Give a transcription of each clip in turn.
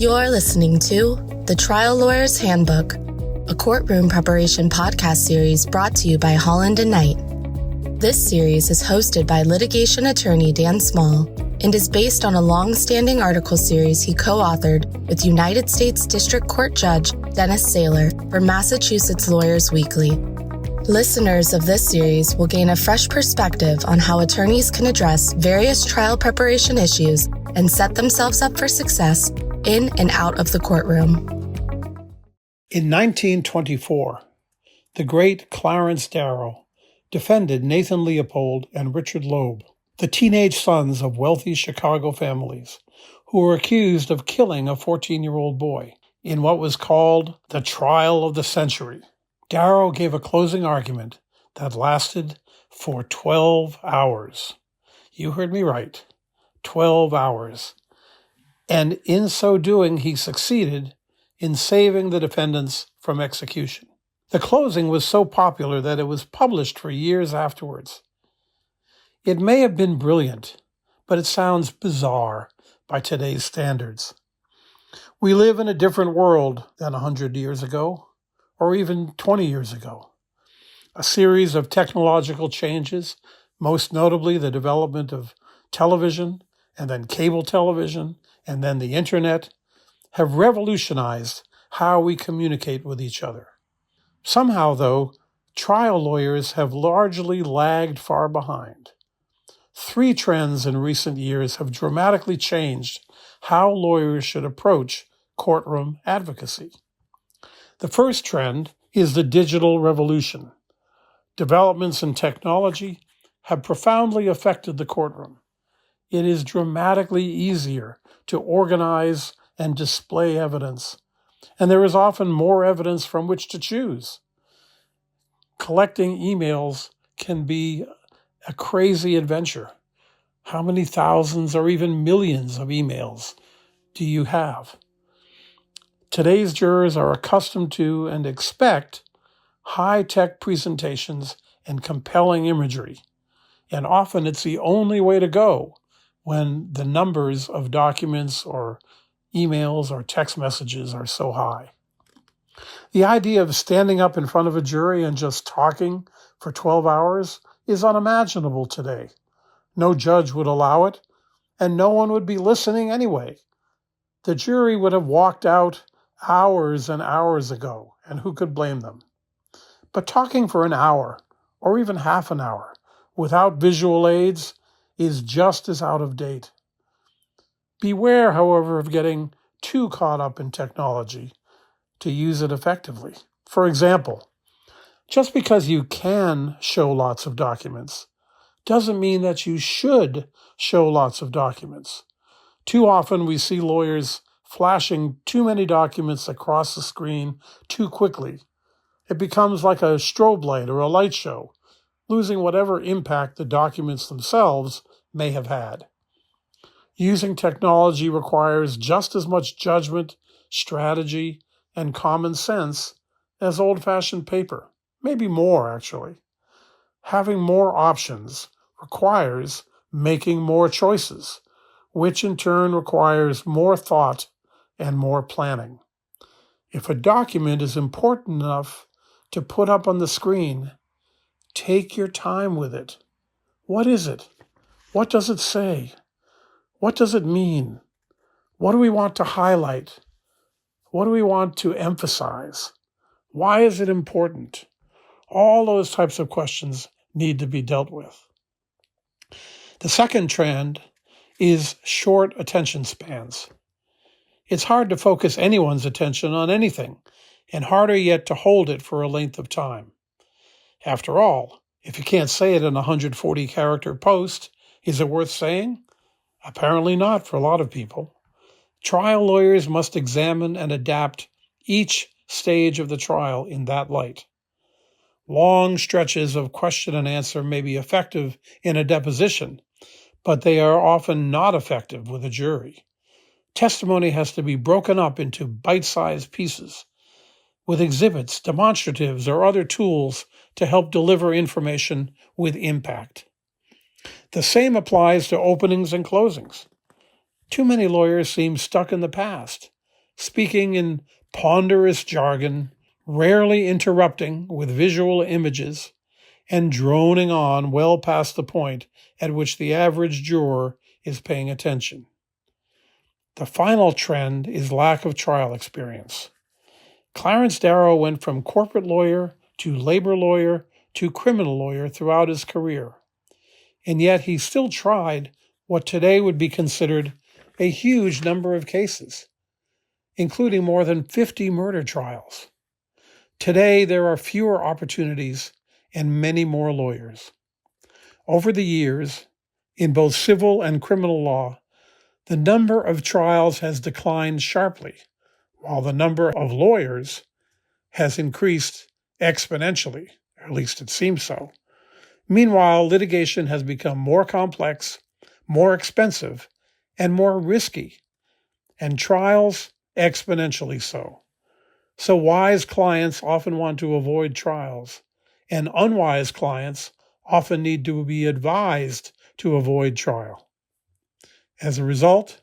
You're listening to The Trial Lawyer's Handbook, a courtroom preparation podcast series brought to you by Holland & Knight. This series is hosted by litigation attorney Dan Small and is based on a long-standing article series he co-authored with United States District Court Judge Dennis Saylor for Massachusetts Lawyers Weekly. Listeners of this series will gain a fresh perspective on how attorneys can address various trial preparation issues and set themselves up for success in and out of the courtroom. In 1924, the great Clarence Darrow defended Nathan Leopold and Richard Loeb, the teenage sons of wealthy Chicago families, who were accused of killing a 14-year-old boy in what was called the trial of the century. Darrow gave a closing argument that lasted for 12 hours. You heard me right, 12 hours. And in so doing, he succeeded in saving the defendants from execution. The closing was so popular that it was published for years afterwards. It may have been brilliant, but it sounds bizarre by today's standards. We live in a different world than 100 years ago, or even 20 years ago. A series of technological changes, most notably the development of television, and then cable television, and then the internet, have revolutionized how we communicate with each other. Somehow, though, trial lawyers have largely lagged far behind. Three trends in recent years have dramatically changed how lawyers should approach courtroom advocacy. The first trend is the digital revolution. Developments in technology have profoundly affected the courtroom. It is dramatically easier to organize and display evidence, and there is often more evidence from which to choose. Collecting emails can be a crazy adventure. How many thousands or even millions of emails do you have? Today's jurors are accustomed to and expect high-tech presentations and compelling imagery, and often it's the only way to go when the numbers of documents or emails or text messages are so high. The idea of standing up in front of a jury and just talking for 12 hours is unimaginable today. No judge would allow it, and no one would be listening anyway. The jury would have walked out hours and hours ago, and who could blame them? But talking for an hour, or even half an hour, without visual aids, is just as out of date. Beware, however, of getting too caught up in technology to use it effectively. For example, just because you can show lots of documents doesn't mean that you should show lots of documents. Too often we see lawyers flashing too many documents across the screen too quickly. It becomes like a strobe light or a light show, losing whatever impact the documents themselves may have had. Using technology requires just as much judgment, strategy, and common sense as old-fashioned paper, maybe more actually. Having more options requires making more choices, which in turn requires more thought and more planning. If a document is important enough to put up on the screen, take your time with it. What is it? What does it say? What does it mean? What do we want to highlight? What do we want to emphasize? Why is it important? All those types of questions need to be dealt with. The second trend is short attention spans. It's hard to focus anyone's attention on anything, and harder yet to hold it for a length of time. After all, if you can't say it in a 140-character post, is it worth saying? Apparently not for a lot of people. Trial lawyers must examine and adapt each stage of the trial in that light. Long stretches of question and answer may be effective in a deposition, but they are often not effective with a jury. Testimony has to be broken up into bite-sized pieces with exhibits, demonstratives, or other tools to help deliver information with impact. The same applies to openings and closings. Too many lawyers seem stuck in the past, speaking in ponderous jargon, rarely interrupting with visual images, and droning on well past the point at which the average juror is paying attention. The final trend is lack of trial experience. Clarence Darrow went from corporate lawyer to labor lawyer to criminal lawyer throughout his career, and yet he still tried what today would be considered a huge number of cases, including more than 50 murder trials. Today, there are fewer opportunities and many more lawyers. Over the years, in both civil and criminal law, the number of trials has declined sharply, while the number of lawyers has increased exponentially, or at least it seems so. Meanwhile, litigation has become more complex, more expensive, and more risky, and trials exponentially so. So wise clients often want to avoid trials, and unwise clients often need to be advised to avoid trial. As a result,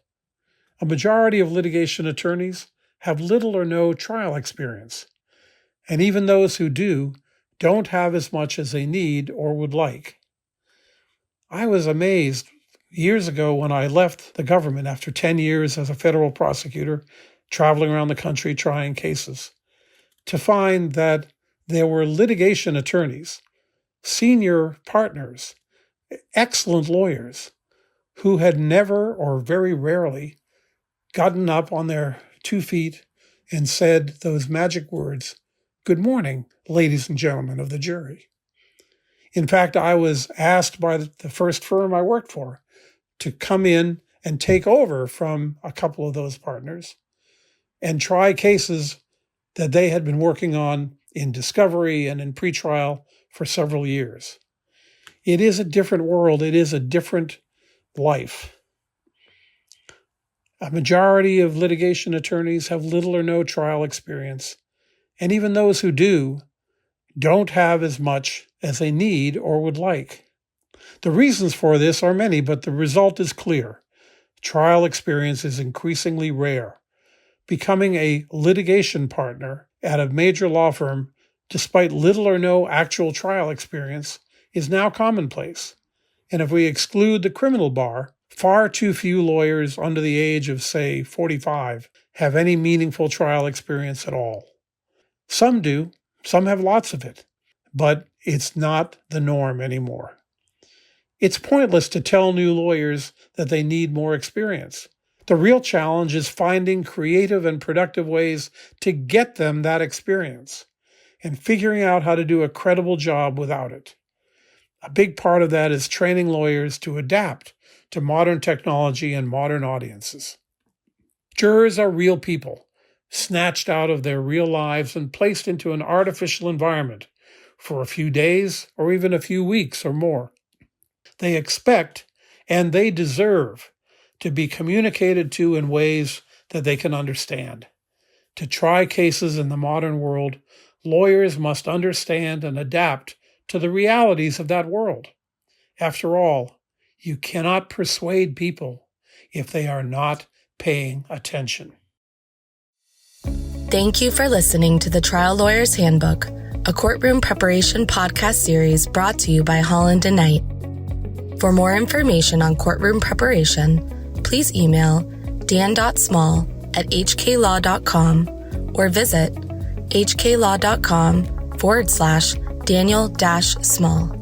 a majority of litigation attorneys have little or no trial experience, and even those who do don't have as much as they need or would like. I was amazed years ago when I left the government after 10 years as a federal prosecutor, traveling around the country trying cases, to find that there were litigation attorneys, senior partners, excellent lawyers, who had never or very rarely gotten up on their 2 feet and said those magic words, "Good morning, ladies and gentlemen of the jury." In fact, I was asked by the first firm I worked for to come in and take over from a couple of those partners and try cases that they had been working on in discovery and in pretrial for several years. It is a different world. It is a different life. A majority of litigation attorneys have little or no trial experience, and even those who do don't have as much as they need or would like. The reasons for this are many, but the result is clear. Trial experience is increasingly rare. Becoming a litigation partner at a major law firm, despite little or no actual trial experience, is now commonplace. And if we exclude the criminal bar, far too few lawyers under the age of, say, 45 have any meaningful trial experience at all. Some do, some have lots of it, but it's not the norm anymore. It's pointless to tell new lawyers that they need more experience. The real challenge is finding creative and productive ways to get them that experience and figuring out how to do a credible job without it. A big part of that is training lawyers to adapt to modern technology and modern audiences. Jurors are real people, snatched out of their real lives and placed into an artificial environment for a few days or even a few weeks or more. They expect and they deserve to be communicated to in ways that they can understand. To try cases in the modern world, lawyers must understand and adapt to the realities of that world. After all, you cannot persuade people if they are not paying attention. Thank you for listening to the Trial Lawyer's Handbook, a courtroom preparation podcast series brought to you by Holland & Knight. For more information on courtroom preparation, please email dan.small@hklaw.com or visit hklaw.com/Daniel-Small.